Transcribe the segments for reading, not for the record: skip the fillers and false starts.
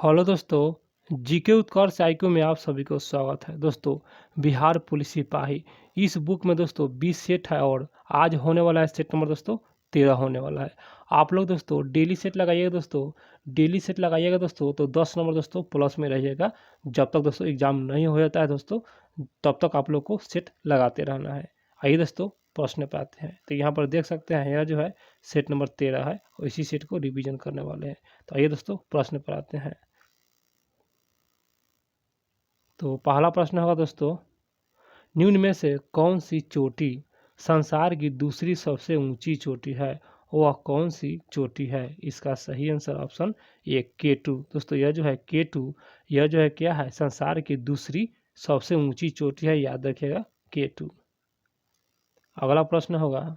Hello दोस्तों, GK उत्कर्ष IQ में आप सभी को स्वागत है। दोस्तों, बिहार पुलिस सिपाही इस बुक में दोस्तों 20 सेट है और आज होने वाला है सेट नंबर दोस्तों 13 होने वाला है। आप लोग दोस्तों डेली सेट लगाइएगा दोस्तों तो 10 नंबर दोस्तों प्लस में रहिएगा। जब तक दोस्तों एग्जाम नहीं हो जाता है दोस्तों तब तक आप लोग को सेट लगाते रहना है। आइए दोस्तों प्रश्न पे आते हैं। तो यहाँ पर देख सकते हैं यह जो है सेट नंबर 13 है और इसी सेट को रिवीजन करने वाले हैं। तो आइए दोस्तों प्रश्न पर आते हैं। तो पहला प्रश्न होगा दोस्तों, निम्न में से कौन सी चोटी संसार की दूसरी सबसे ऊंची चोटी है? वह कौन सी चोटी है? इसका सही आंसर ऑप्शन ए K2। दोस्तों यह जो है K2, यह जो है क्या है, संसार की दूसरी सबसे ऊंची चोटी है, याद रखिएगा K2। अगला प्रश्न होगा,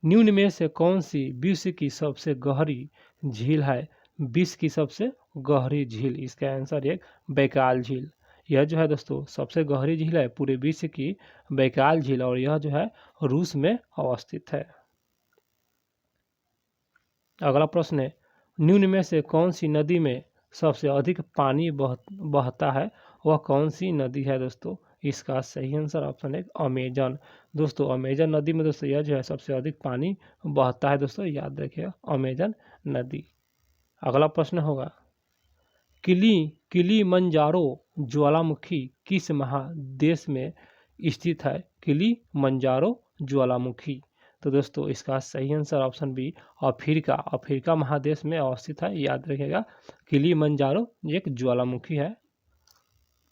निम्न में से कौन सी विश्व की सबसे गहरी झील है? विश्व की सबसे गहरी झील, इसका आंसर एक बैकाल झील। यह जो है दोस्तों सबसे गहरी झील है पूरे विश्व की, बैकाल झील, और यह जो है रूस में अवस्थित है। अगला प्रश्न है, निम्न में से कौन सी नदी में सबसे अधिक पानी बहता है? वह कौन सी नदी है दोस्तों? इसका सही आंसर ऑप्शन है अमेजन। दोस्तों अमेजन नदी में दोस्तों यह जो है सबसे अधिक पानी बहता है दोस्तों, याद रखिएगा अमेजन नदी। अगला प्रश्न होगा, किलिमंजारो ज्वालामुखी किस महादेश में स्थित है? किलिमंजारो ज्वालामुखी, तो दोस्तों इसका सही आंसर ऑप्शन बी अफ्रीका महादेश में अवस्थित है, याद रखिएगा किलिमंजारो एक ज्वालामुखी है।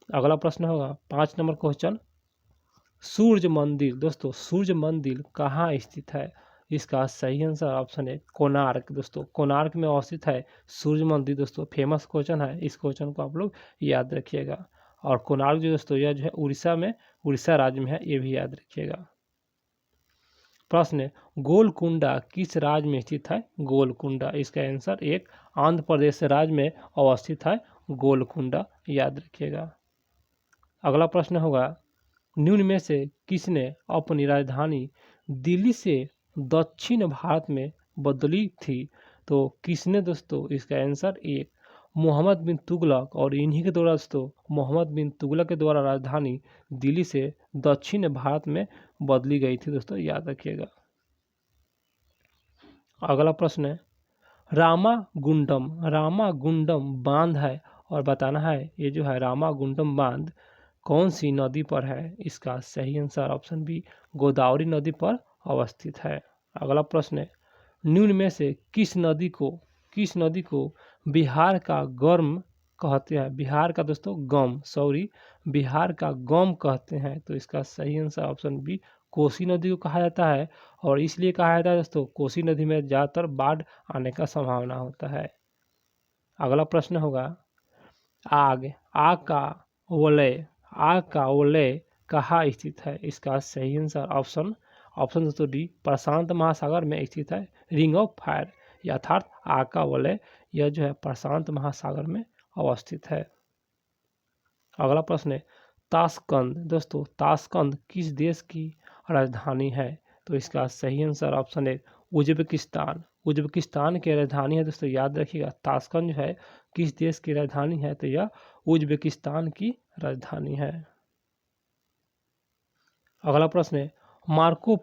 अगला प्रश्न होगा 5 नंबर क्वेश्चन, सूर्य मंदिर, दोस्तों सूर्य मंदिर कहाँ स्थित है? इसका सही आंसर ऑप्शन है कोणार्क। दोस्तों कोणार्क में अवस्थित है सूर्य मंदिर। दोस्तों फेमस क्वेश्चन है, इस क्वेश्चन को आप लोग याद रखिएगा। और कोणार्क जो दोस्तों यह जो है उड़ीसा राज्य में है, ये भी याद रखिएगा। प्रश्न, गोलकुंडा किस राज्य में स्थित है? गोलकुंडा, इसका आंसर एक आंध्र प्रदेश राज्य में अवस्थित है गोलकुंडा, याद रखिएगा। अगला प्रश्न होगा, निम्न में से किसने अपनी राजधानी दिल्ली से दक्षिण भारत में बदली थी? तो किसने दोस्तों? इसका आंसर एक मोहम्मद बिन तुगलक, और इन्हीं के द्वारा दोस्तों मोहम्मद बिन तुगलक के द्वारा राजधानी दिल्ली से दक्षिण भारत में बदली गई थी दोस्तों, याद रखिएगा। अगला प्रश्न है, रामागुंडम बांध है और बताना है ये जो है रामागुंडम बांध कौन सी नदी पर है? इसका सही आंसर ऑप्शन बी गोदावरी नदी पर अवस्थित है। अगला प्रश्न है, निम्न में से किस नदी को बिहार का गर्म कहते हैं? बिहार का दोस्तों बिहार का गम कहते हैं, तो इसका सही आंसर ऑप्शन बी कोसी नदी को कहा जाता है। और इसलिए कहा जाता है दोस्तों कोसी नदी में ज़्यादातर बाढ़ आने का संभावना होता है। अगला प्रश्न होगा, आग का वलय कहाँ स्थित है? इसका सही आंसर ऑप्शन दोस्तों डी प्रशांत महासागर में स्थित है, रिंग ऑफ फायर, अर्थात आग का वलय यह जो है प्रशांत महासागर में अवस्थित है। अगला प्रश्न है, ताशकंद, दोस्तों ताशकंद किस देश की राजधानी है? तो इसका सही आंसर ऑप्शन है उज्बेकिस्तान की राजधानी है दोस्तों, याद रखिएगा ताशकंद जो है किस देश की राजधानी है? तो यह उज्बेकिस्तान की राजधानी है। अगला प्रश्न है, मार्को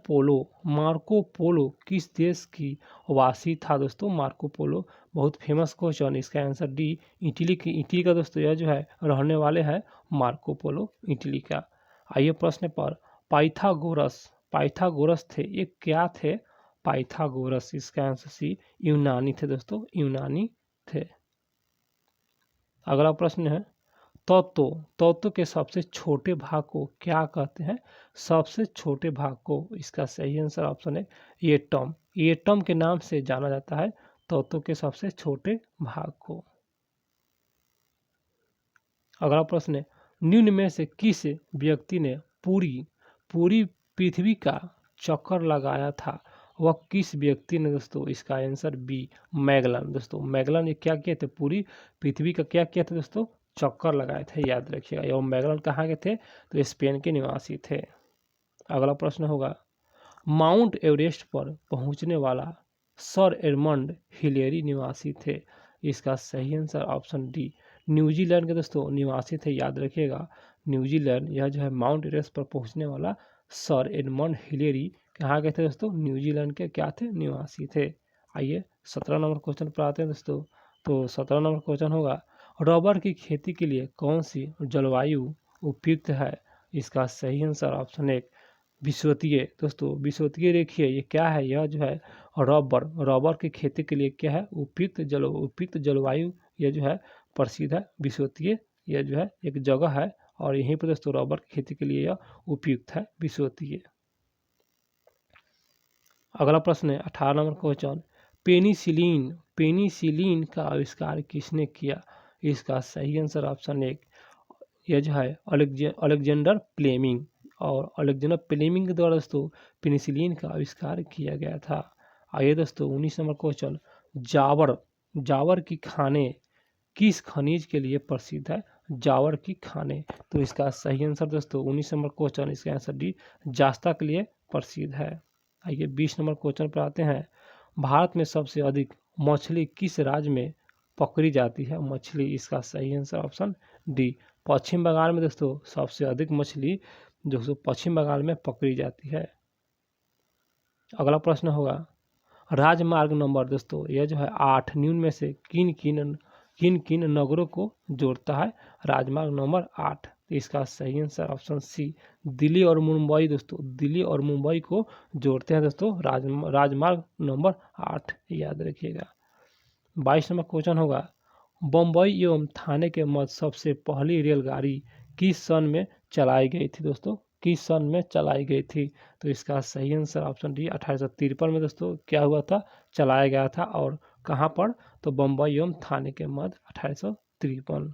पोलो किस देश की वासी था दोस्तों? मार्को पोलो बहुत फेमस क्वेश्चन, इसका आंसर डी इटली का दोस्तों यह जो है रहने वाले हैं मार्को पोलो इटली का। आइए प्रश्न पर, पाइथागोरस थे, ये क्या थे? पाइथागोरस, इसका आंसर सी यूनानी थे दोस्तों, यूनानी थे। अगला प्रश्न है, तत्व के सबसे छोटे भाग को क्या कहते हैं? सबसे छोटे भाग को, इसका सही आंसर ऑप्शन है एटम के नाम से जाना जाता है तत्व के सबसे छोटे भाग को। अगला प्रश्न है, निम्न में से किस व्यक्ति ने पूरी पृथ्वी का चक्कर लगाया था? वह किस व्यक्ति ने दोस्तों? इसका आंसर बी मैगलन। दोस्तों मैगलन ये क्या किए थे? पूरी पृथ्वी का क्या किया था दोस्तों? चक्कर लगाए थे, याद रखिएगा। एवं मैगलन कहाँ के थे? तो स्पेन के निवासी थे। अगला प्रश्न होगा, माउंट एवरेस्ट पर पहुंचने वाला सर एडमंड हिलेरी निवासी थे, इसका सही आंसर ऑप्शन डी न्यूजीलैंड के दोस्तों निवासी थे, याद रखिएगा। न्यूजीलैंड, यह जो है माउंट एवरेस्ट पर पहुंचने वाला सर एडमंड हिलेरी कहाँ गए थे दोस्तों? न्यूजीलैंड के क्या थे? निवासी थे। आइए 17 नंबर क्वेश्चन पर आते हैं दोस्तों। तो 17 नंबर क्वेश्चन होगा, रबर की खेती के लिए कौन सी जलवायु उपयुक्त है? इसका सही आंसर ऑप्शन एक विषुवतीय। दोस्तों विषुवतीय देखिए ये क्या है, यह जो है रबर की खेती के लिए क्या है? उपयुक्त जलवायु यह जो है प्रसिद्ध है विषुवतीय। यह जो है एक जगह है और यहीं पर दोस्तों रबर की खेती के लिए यह उपयुक्त है विषुवतीय। अगला प्रश्न है 18 नंबर क्वेश्चन, पेनिसिलिन का आविष्कार किसने किया? इसका सही आंसर ऑप्शन एक यह जो है अलेक्जेंडर फ्लेमिंग, और अलेक्जेंडर फ्लेमिंग के द्वारा दोस्तों पेनिसिलिन का आविष्कार किया गया था। आइए दोस्तों 19 नंबर क्वेश्चन, जावर की खाने किस खनिज के लिए प्रसिद्ध है? जावर की खाने, तो इसका सही आंसर दोस्तों 19 नंबर क्वेश्चन, इसका आंसर डी जास्ता के लिए प्रसिद्ध है। आइए 20 नंबर क्वेश्चन पर आते हैं, भारत में सबसे अधिक मछली किस राज्य में पकड़ी जाती है? मछली, इसका सही आंसर ऑप्शन डी पश्चिम बंगाल में दोस्तों सबसे अधिक मछली दोस्तों पश्चिम बंगाल में पकड़ी जाती है। अगला प्रश्न होगा, राजमार्ग नंबर दोस्तों यह जो है 8 निम्न में से किन किन नगरों को जोड़ता है? राजमार्ग नंबर 8, इसका सही आंसर ऑप्शन सी दिल्ली और मुंबई। दोस्तों दिल्ली और मुंबई को जोड़ते हैं दोस्तों राजमार्ग नंबर 8, याद रखिएगा। 22 नंबर क्वेश्चन होगा, बम्बई एवं ठाणे के मध्य सबसे पहली रेलगाड़ी किस सन में चलाई गई थी? दोस्तों किस सन में चलाई गई थी? तो इसका सही आंसर ऑप्शन डी 1853 में दोस्तों क्या हुआ था? चलाया गया था। और कहाँ पर? तो बम्बई एवं ठाणे के मध्य 1853।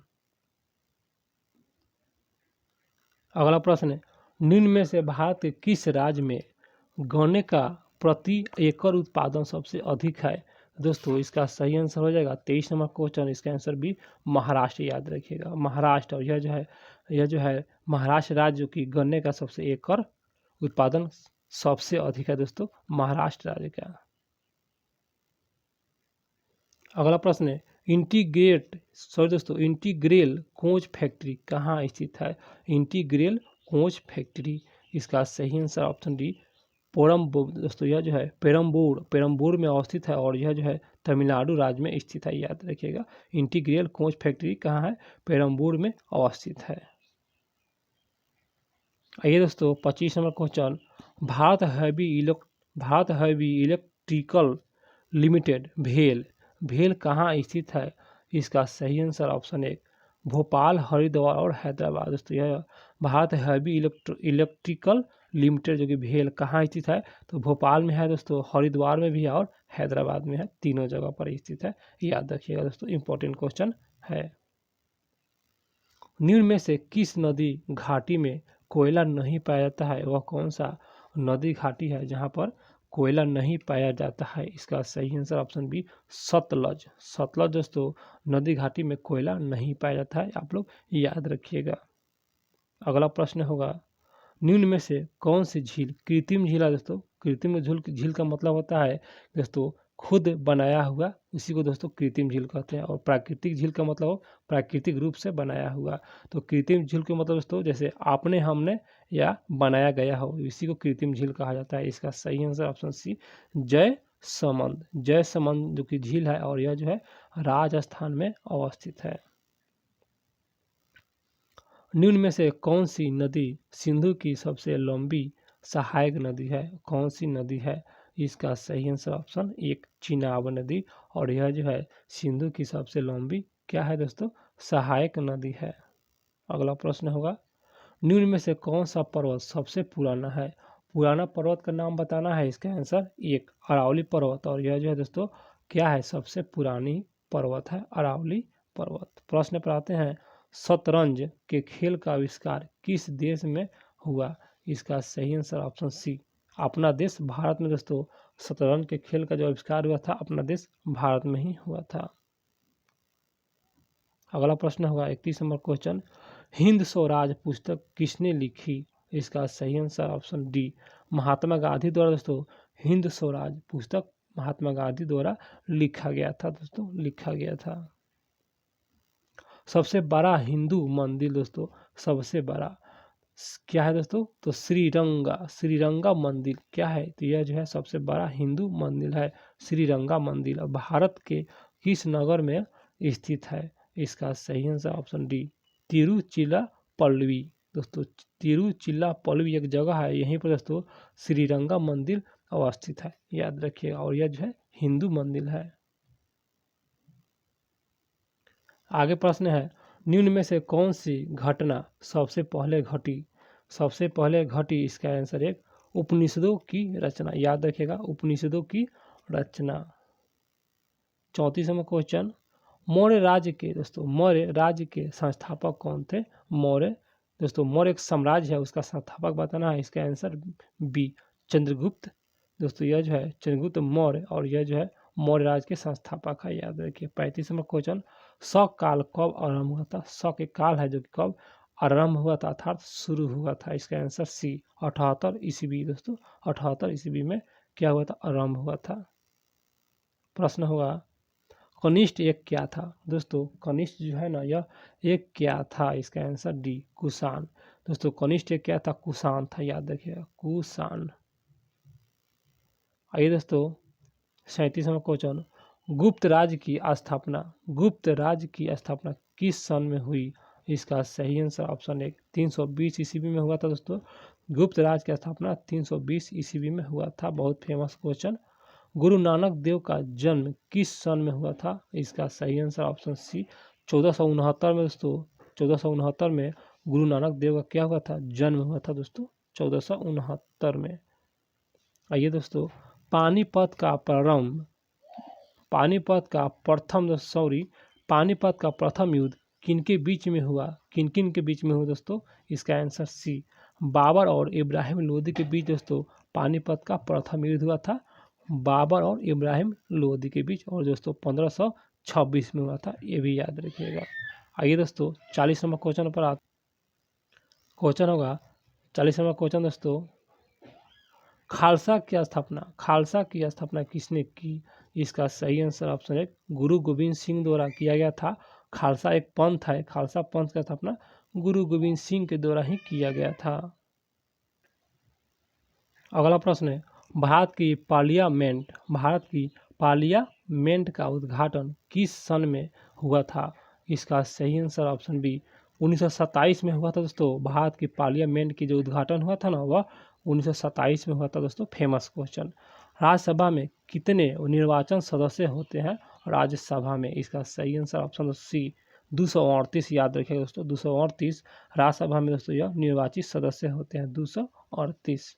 अगला प्रश्न है, निम्न में से भारत के किस राज्य में गन्ने का प्रति एकड़ उत्पादन सबसे अधिक है? दोस्तों इसका सही आंसर हो जाएगा 23 नंबर क्वेश्चन, इसका आंसर भी महाराष्ट्र, याद रखिएगा महाराष्ट्र। और यह जो है महाराष्ट्र राज्य जो कि गन्ने का सबसे एकड़ उत्पादन सबसे अधिक है दोस्तों महाराष्ट्र राज्य का। अगला प्रश्न है, इंटीग्रेल कोच फैक्ट्री कहाँ स्थित है? इंटीग्रेल कोच फैक्ट्री, इसका सही आंसर ऑप्शन डी दोस्तों यह जो है पेरम्बूर में अवस्थित है और यह जो है तमिलनाडु राज्य में स्थित है, याद रखिएगा। इंटीग्रेल कोच फैक्ट्री कहाँ है? पेरम्बूर में अवस्थित है। आइए दोस्तों 25 number question, Bharat heavy electrical limited भेल कहाँ स्थित है? इसका सही आंसर ऑप्शन एक भोपाल, हरिद्वार और हैदराबाद। दोस्तों यह भारत हैवी इलेक्ट्रिकल लिमिटेड जो कि भेल कहाँ स्थित है? तो भोपाल में है दोस्तों, हरिद्वार में भी है और हैदराबाद में है, तीनों जगह पर स्थित है, याद रखिएगा दोस्तों, इंपॉर्टेंट क्वेश्चन है। निम्न में से किस नदी घाटी में कोयला नहीं पाया जाता है? वह कौन सा नदी घाटी है जहाँ पर कोयला नहीं पाया जाता है? इसका सही आंसर ऑप्शन बी सतलज दोस्तों नदी घाटी में कोयला नहीं पाया जाता है, आप लोग याद रखिएगा। अगला प्रश्न होगा, निम्न में से कौन सी झील कृत्रिम झील है? दोस्तों कृत्रिम झील का मतलब होता है दोस्तों खुद बनाया हुआ, इसी को दोस्तों कृत्रिम झील कहते हैं। और प्राकृतिक झील का मतलब हो प्राकृतिक रूप से बनाया हुआ। तो कृत्रिम झील का मतलब दोस्तों जैसे आपने हमने या बनाया गया हो, इसी को कृत्रिम झील कहा जाता है। इसका सही आंसर ऑप्शन सी जयसमंद जो कि झील है और यह जो है राजस्थान में अवस्थित है। निम्न में से कौन सी नदी सिंधु की सबसे लंबी सहायक नदी है? कौन सी नदी है? इसका सही आंसर ऑप्शन एक चिनाब नदी, और यह जो है सिंधु की सबसे लंबी क्या है दोस्तों? सहायक नदी है। अगला प्रश्न होगा, निम्न में से कौन सा पर्वत सबसे पुराना है? पुराना पर्वत का नाम बताना है। इसका आंसर एक अरावली पर्वत, और यह जो है दोस्तों क्या है? सबसे पुरानी पर्वत है अरावली पर्वत। प्रश्न पर आते हैं, शतरंज के खेल का आविष्कार किस देश में हुआ? इसका सही आंसर ऑप्शन सी अपना देश भारत में। दोस्तों शतरंज के खेल का जो आविष्कार हुआ था अपना देश भारत में ही हुआ था। अगला प्रश्न होगा 31 नंबर क्वेश्चन, हिंद स्वराज पुस्तक किसने लिखी? इसका सही answer option D Mahatma Gandhi द्वारा दोस्तों हिंद स्वराज पुस्तक महात्मा गांधी द्वारा लिखा गया था दोस्तों, लिखा गया था। सबसे बड़ा हिंदू मंदिर दोस्तों, सबसे बड़ा क्या है दोस्तों, तो श्रीरंगा मंदिर क्या है, तो यह जो है सबसे बड़ा हिंदू मंदिर है, श्रीरंगा मंदिर। भारत के किस नगर में स्थित है, इसका सही आंसर ऑप्शन डी, तिरुचिरापल्ली दोस्तों। तिरुचिरापल्ली एक जगह है, यहीं पर दोस्तों श्रीरंगा मंदिर अवस्थित है, याद रखिएगा। और यह जो है हिंदू मंदिर है। आगे प्रश्न है, निम्न में से कौन सी घटना सबसे पहले घटी, सबसे पहले घटी, इसका आंसर एक, उपनिषदों की रचना, याद रखिएगा उपनिषदों की रचना। 34वां क्वेश्चन, मौर्य राज्य के दोस्तों, मौर्य राज्य के संस्थापक कौन थे, मौर्य दोस्तों, मौर्य एक साम्राज्य है, उसका संस्थापक बताना है, इसका आंसर बी, चंद्रगुप्त दोस्तों। यह जो है चंद्रगुप्त मौर्य, और यह जो है मौर्य राज्य के संस्थापक है, याद रखिए। 35वां क्वेश्चन, शक काल कब आरंभ हुआ था, शक एक काल है जो कि कब आरंभ हुआ था, अर्थात शुरू हुआ था, इसका आंसर सी, 78 ईस्वी दोस्तों, 78 ईस्वी में क्या हुआ था, आरंभ हुआ था। प्रश्न होगा, कनिष्ठ एक क्या था दोस्तों, कनिष्ठ जो है ना यह एक क्या था, इसका आंसर डी, कुषाण दोस्तों। कनिष्ठ एक क्या था, कुषाण था, याद रखिएगा कुषाण। आइए दोस्तों 37वां क्वेश्चन, गुप्त राज्य की स्थापना, गुप्त राज्य की स्थापना किस सन में हुई, इसका सही आंसर ऑप्शन एक, 320 ईस्वी में हुआ था दोस्तों। गुप्त राज्य की स्थापना 320 ईस्वी में हुआ था, बहुत फेमस क्वेश्चन। गुरु नानक देव का जन्म किस सन में हुआ था, इसका सही आंसर ऑप्शन सी, 1469 में दोस्तों, 1469 में गुरु नानक देव का क्या हुआ था, जन्म हुआ था दोस्तों, 1469 में। आइए दोस्तों, पानीपत का प्रारंभ, पानीपत का प्रथम युद्ध किनके बीच में हुआ, किन किन के बीच में हुआ दोस्तों, इसका आंसर सी, बाबर और इब्राहिम लोदी के बीच दोस्तों पानीपत का प्रथम युद्ध हुआ था, बाबर और इब्राहिम लोदी के बीच, और दोस्तों 1526 में हुआ था, ये भी याद रखिएगा। आइए दोस्तों 40वां क्वेश्चन पर क्वेश्चन होगा, 40वां क्वेश्चन दोस्तों, खालसा की स्थापना किसने की, इसका सही आंसर ऑप्शन एक, गुरु गोविंद सिंह द्वारा किया गया था। खालसा एक पंथ है, खालसा पंथ की स्थापना गुरु गोविंद सिंह के द्वारा ही किया गया था। अगला प्रश्न है, भारत की पार्लियामेंट का उद्घाटन किस सन में हुआ था, इसका सही आंसर ऑप्शन बी, 1927 में हुआ था दोस्तों। भारत की पार्लियामेंट की जो उद्घाटन हुआ था ना, वह 1927 में हुआ था दोस्तों, फेमस क्वेश्चन। राज्यसभा में कितने निर्वाचन सदस्य होते हैं राज्यसभा में, इसका सही आंसर ऑप्शन सी, 238, याद रखिएगा दोस्तों, 238 राज्यसभा में दोस्तों यह निर्वाचित सदस्य होते हैं, 238।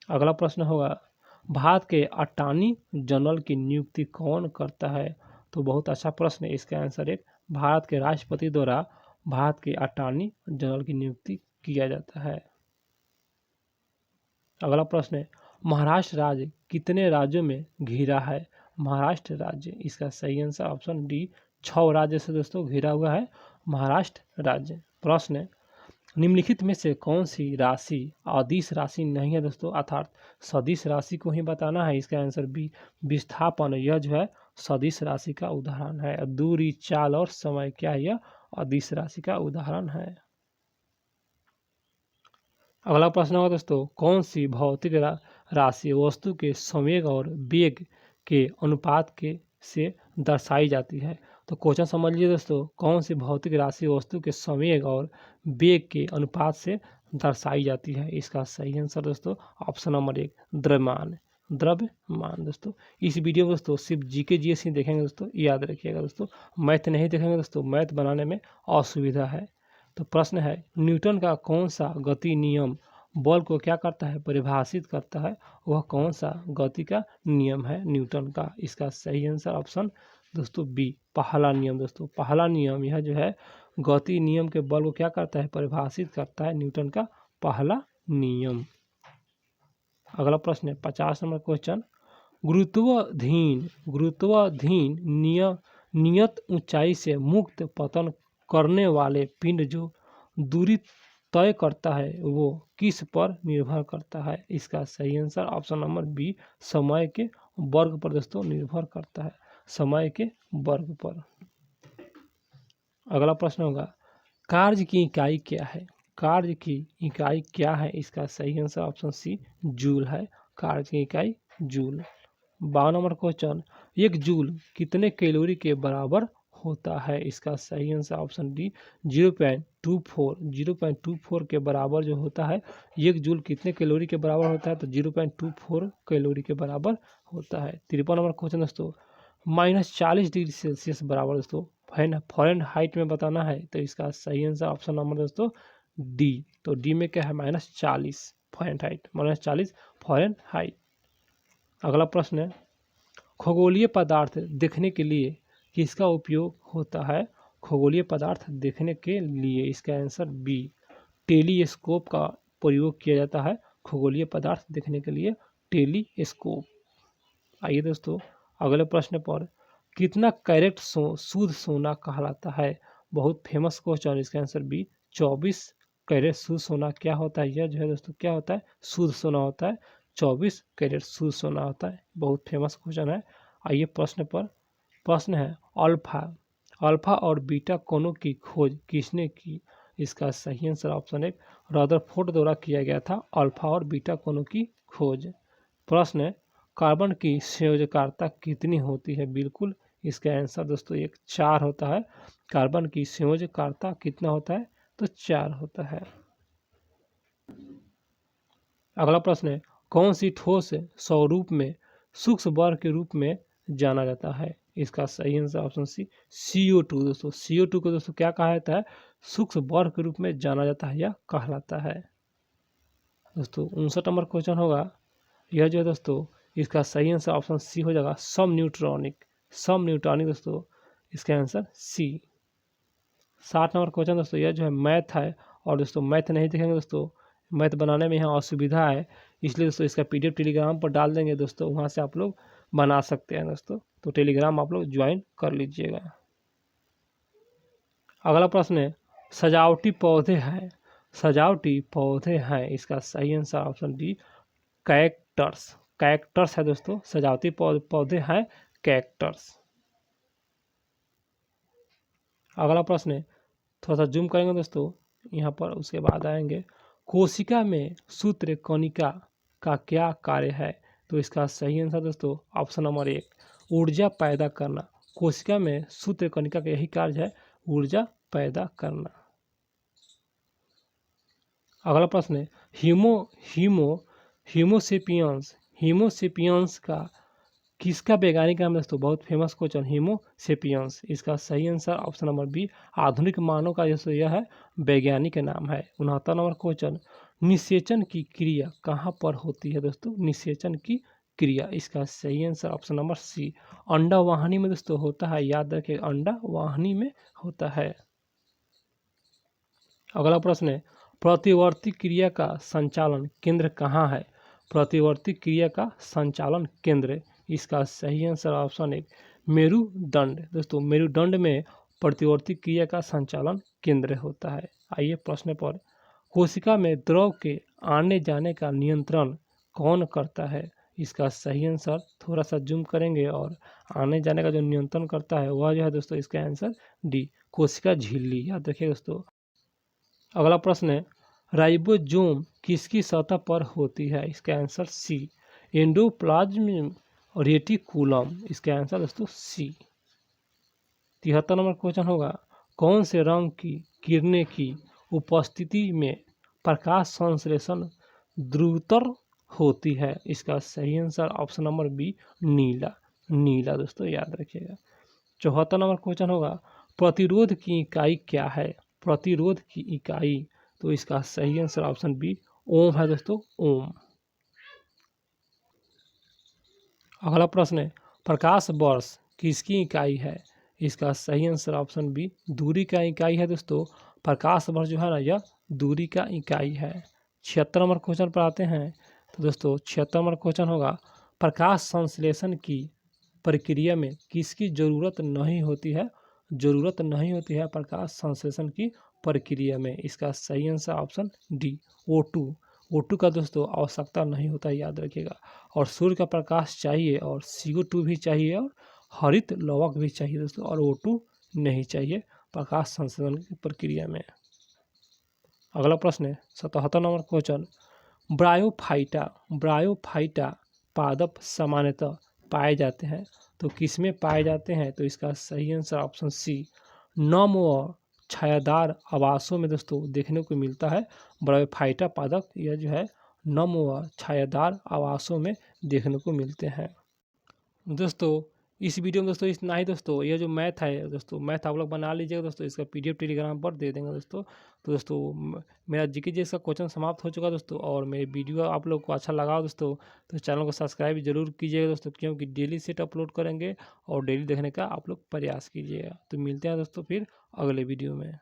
अगला प्रश्न होगा, भारत के अटॉर्नी जनरल की नियुक्ति कौन करता है, तो बहुत अच्छा प्रश्न है, इसका आंसर एक, भारत के राष्ट्रपति द्वारा भारत के अटॉर्नी जनरल की नियुक्ति किया जाता है। अगला प्रश्न है, महाराष्ट्र राज्य कितने राज्यों में घिरा है, महाराष्ट्र राज्य, इसका सही आंसर ऑप्शन डी, 6 राज्य से दोस्तों घिरा हुआ है महाराष्ट्र राज्य। प्रश्न है, निम्नलिखित में से कौन सी राशि अदिश राशि नहीं है दोस्तों, अर्थात सदिश राशि को ही बताना है, इसका आंसर बी, विस्थापन, यह जो है सदिश राशि का उदाहरण है। दूरी, चाल और समय क्या है, यह अदिश राशि का उदाहरण है। अगला प्रश्न होगा दोस्तों, कौन सी भौतिक राशि वस्तु के संवेग और वेग के अनुपात के से दर्शाई जाती है, तो क्वेश्चन समझ लीजिए दोस्तों, कौन सी भौतिक राशि वस्तु के संवेग और वेग के अनुपात से दर्शाई जाती है, इसका सही आंसर दोस्तों ऑप्शन नंबर एक, द्रव्यमान दोस्तों। इस वीडियो में दोस्तों सिर्फ जीके जीएस ही देखेंगे दोस्तों, याद रखिएगा दोस्तों, मैथ नहीं देखेंगे दोस्तों, मैथ बनाने में असुविधा है। तो प्रश्न है, न्यूटन का कौन सा गति नियम बल को क्या करता है, परिभाषित करता है, वह कौन सा गति का नियम है न्यूटन का, इसका सही आंसर ऑप्शन दोस्तों बी, पहला नियम दोस्तों, पहला नियम, यह जो है गति नियम के बल को क्या करता है, परिभाषित करता है, न्यूटन का पहला नियम। अगला प्रश्न है 50 नंबर क्वेश्चन, गुरुत्वाधीन नियत ऊंचाई से मुक्त पतन करने वाले पिंड जो दूरी तय करता है वो किस पर निर्भर करता है, इसका सही आंसर ऑप्शन नंबर बी, समय के वर्ग पर दोस्तों निर्भर करता है, समय के वर्ग पर। अगला प्रश्न होगा कार्य की इकाई क्या है। कार्य की इकाई क्या है, इसका सही आंसर ऑप्शन सी जूल है। कार्य की इकाई जूल। 52 नंबर क्वेश्चन, एक जूल कितने कैलोरी के बराबर होता है, इसका सही आंसर ऑप्शन डी 0.24। 0.24 के बराबर जो होता है, एक जूल कितने कैलोरी के बराबर होता है, तो 0.24 कैलोरी के बराबर होता है। 53 नंबर क्वेश्चन दोस्तों, -40 डिग्री सेल्सियस बराबर दोस्तों फ़ारेनहाइट में बताना है, तो इसका सही आंसर ऑप्शन नंबर दोस्तों डी। तो डी में क्या है, -40 फ़ारेनहाइट, -40 फ़ारेनहाइट। अगला प्रश्न है खगोलीय पदार्थ देखने के लिए किसका उपयोग होता है। खगोलीय पदार्थ देखने के लिए, इसका आंसर बी टेलीस्कोप का प्रयोग किया जाता है। खगोलीय पदार्थ देखने के लिए टेलीस्कोप। आइए दोस्तों अगले प्रश्न पर, कितना कैरेट शुद्ध सोना कहलाता है। बहुत फेमस क्वेश्चन, इसका आंसर बी 24 कैरेट शुद्ध सोना क्या होता है। यह जो है दोस्तों क्या होता है, शुद्ध सोना होता है। 24 कैरेट शुद्ध सोना होता है। बहुत फेमस क्वेश्चन है। आइए प्रश्न पर, प्रश्न है अल्फा और बीटा कोणों की खोज किसने की। इसका सही आंसर ऑप्शन एक रदरफोर्ड द्वारा किया गया था, अल्फा और बीटा कोणों की खोज। प्रश्न है कार्बन की संयोजकता कितनी होती है। बिल्कुल इसका आंसर दोस्तों एक 4 होता है। कार्बन की संयोजकता कितना होता है, तो 4 होता है। अगला प्रश्न है कौन सी ठोस स्वरूप में सूक्ष्म वर्ग के रूप में जाना जाता है। इसका सही आंसर ऑप्शन सी CO2 दोस्तों। CO2 को दोस्तों क्या कहा जाता है, सूक्ष्म वर्ग के रूप में जाना जाता है या कहलाता है। दोस्तों 59 नंबर क्वेश्चन होगा, यह जो है दोस्तों इसका सही आंसर ऑप्शन सी हो जाएगा सम न्यूट्रॉनिक दोस्तों, इसका आंसर सी। 60 नंबर क्वेश्चन दोस्तों, यह जो है मैथ है, और दोस्तों मैथ नहीं देखेंगे दोस्तों, मैथ बनाने में यहाँ असुविधा है, इसलिए दोस्तों इसका PDF टेलीग्राम पर डाल देंगे दोस्तों, वहाँ से आप लोग बना सकते हैं दोस्तों। तो टेलीग्राम आप लोग ज्वाइन कर लीजिएगा। अगला प्रश्न है सजावटी पौधे हैं, इसका सही आंसर ऑप्शन डी कैक्टस है दोस्तों। सजावटी पौधे हैं कैक्टस। अगला प्रश्न है, थोड़ा सा जूम करेंगे दोस्तों यहाँ पर, उसके बाद आएंगे कोशिका में सूत्र कणिका का क्या कार्य है। तो इसका सही आंसर दोस्तों ऑप्शन नंबर एक ऊर्जा पैदा करना। कोशिका में सूत्र कणिका का यही कार्य है, ऊर्जा पैदा करना। अगला प्रश्न है हीमोसेपियंस का किसका वैज्ञानिक नाम है दोस्तों। बहुत फेमस क्वेश्चन, हीमोसेपियंस। इसका सही आंसर ऑप्शन नंबर बी आधुनिक मानव का दोस्तों यह है वैज्ञानिक नाम है। 69 नंबर क्वेश्चन, निषेचन की क्रिया कहाँ पर होती है दोस्तों। निषेचन की क्रिया, इसका सही आंसर ऑप्शन नंबर सी अंडा वाहिनी में दोस्तों होता है। याद रखिए अंडा वाहिनी में होता है। अगला प्रश्न है प्रतिवर्ती क्रिया का संचालन केंद्र कहाँ है। प्रतिवर्ती क्रिया का संचालन केंद्र, इसका सही आंसर ऑप्शन एक मेरुदंड दोस्तों। मेरुदंड में प्रतिवर्ती क्रिया का संचालन केंद्र होता है। आइए प्रश्न पर, कोशिका में द्रव के आने जाने का नियंत्रण कौन करता है। इसका सही आंसर थोड़ा सा जूम करेंगे, और आने जाने का जो नियंत्रण करता है वह जो है दोस्तों इसका आंसर डी कोशिका झिल्ली। याद रखिए दोस्तों। अगला प्रश्न है राइबोसोम किसकी सतह पर होती है। इसका आंसर सी एंडोप्लाज्म रेटिकुलम, इसका आंसर दोस्तों सी। 73 नंबर क्वेश्चन होगा कौन से रंग की किरणें की उपस्थिति में प्रकाश संश्लेषण ध्रुवतर होती है। इसका सही आंसर ऑप्शन नंबर बी नीला दोस्तों, याद रखिएगा। 74 नंबर क्वेश्चन होगा प्रतिरोध की इकाई क्या है। प्रतिरोध की इकाई, तो इसका सही आंसर ऑप्शन बी ओम है दोस्तों, ओम। अगला प्रश्न है प्रकाश वर्ष किसकी इकाई है। इसका सही आंसर ऑप्शन बी दूरी का इकाई है दोस्तों। प्रकाश वर्ष जो है ना, यह दूरी का इकाई है। 76 नंबर क्वेश्चन पर आते हैं। तो दोस्तों 76 नंबर क्वेश्चन होगा प्रकाश संश्लेषण की प्रक्रिया में किसकी जरूरत नहीं होती है प्रकाश संश्लेषण की प्रक्रिया में। इसका सही answer option D O2 O2 का दोस्तों आवश्यकता नहीं होता, याद रखिएगा। और सूर्य का प्रकाश चाहिए, और CO2 भी चाहिए, और हरित लवक भी चाहिए दोस्तों, और O2 नहीं चाहिए प्रकाश संश्लेषण की प्रक्रिया में। अगला प्रश्न है 77 नंबर क्वेश्चन, ब्रायोफाइटा पादप सामान्यतः पाए जाते हैं, तो किसमें पाए जाते हैं? तो इसका सही आंसर ऑप्शन सी, नम व छायादार आवासों में दोस्तों देखने को मिलता है। ब्रायोफाइटा पादप यह जो है नम व छायादार आवासों में देखने को मिलते हैं। दोस्तों इस वीडियो में दोस्तों इतना ही दोस्तों। ये जो मैथ है दोस्तों, मैथ आप लोग बना लीजिएगा दोस्तों, इसका PDF टेलीग्राम पर दे देंगे दोस्तों। तो दोस्तों मेरा जीके जैसा क्वेश्चन समाप्त हो चुका दोस्तों, और मेरी वीडियो आप लोग को अच्छा लगा दोस्तों तो चैनल को सब्सक्राइब जरूर कीजिएगा दोस्तों, क्योंकि डेली सेट अपलोड करेंगे और डेली देखने का आप लोग प्रयास कीजिएगा। तो मिलते हैं दोस्तों फिर अगले वीडियो में।